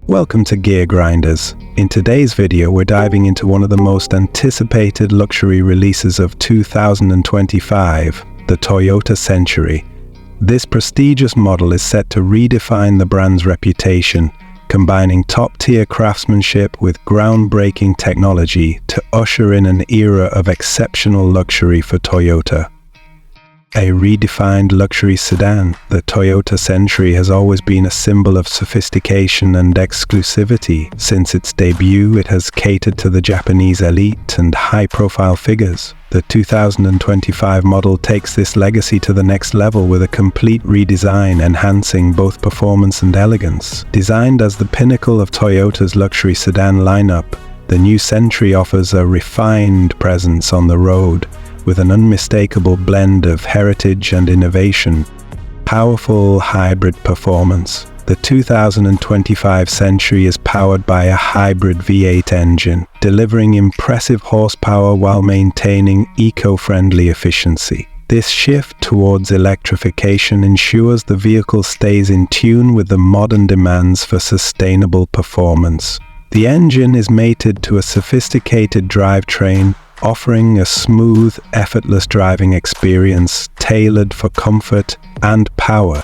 Welcome to GearGrinders. In today's video, we're diving into one of the most anticipated luxury releases of 2025, the Toyota Century. This prestigious model is set to redefine the brand's reputation, combining top-tier craftsmanship with groundbreaking technology to usher in an era of exceptional luxury for Toyota. A redefined luxury sedan, the Toyota Century has always been a symbol of sophistication and exclusivity. Since its debut, it has catered to the Japanese elite and high-profile figures. The 2025 model takes this legacy to the next level with a complete redesign, enhancing both performance and elegance. Designed as the pinnacle of Toyota's luxury sedan lineup, the new Century offers a refined presence on the road, with an unmistakable blend of heritage and innovation. Powerful hybrid performance. The 2025 Century is powered by a hybrid V8 engine, delivering impressive horsepower while maintaining eco-friendly efficiency. This shift towards electrification ensures the vehicle stays in tune with the modern demands for sustainable performance. The engine is mated to a sophisticated drivetrain, offering a smooth, effortless driving experience tailored for comfort and power.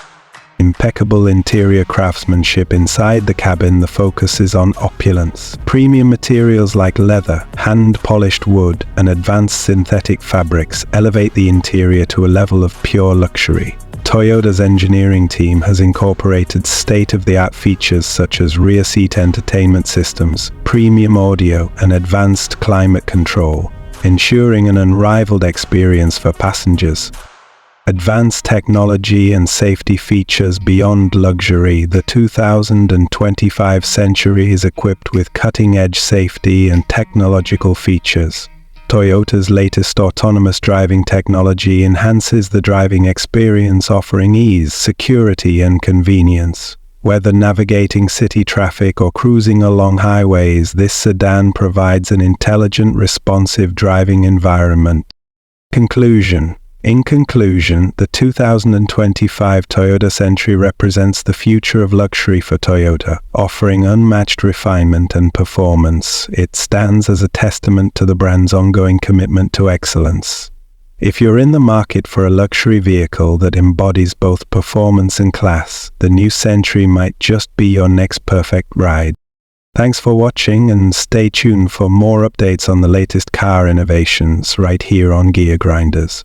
Impeccable interior craftsmanship inside the cabin. The focus is on opulence. Premium materials like leather, hand-polished wood, and advanced synthetic fabrics elevate the interior to a level of pure luxury. Toyota's engineering team has incorporated state-of-the-art features such as rear seat entertainment systems, premium audio, and advanced climate control, ensuring an unrivaled experience for passengers. Advanced technology and safety features beyond luxury. The 2025 Century is equipped with cutting-edge safety and technological features. Toyota's latest autonomous driving technology enhances the driving experience, offering ease, security, and convenience. Whether navigating city traffic or cruising along highways, this sedan provides an intelligent, responsive driving environment. Conclusion. In conclusion, the 2025 Toyota Century represents the future of luxury for Toyota, offering unmatched refinement and performance. It stands as a testament to the brand's ongoing commitment to excellence. If you're in the market for a luxury vehicle that embodies both performance and class, the new Century might just be your next perfect ride. Thanks for watching, and stay tuned for more updates on the latest car innovations right here on GearGrinders.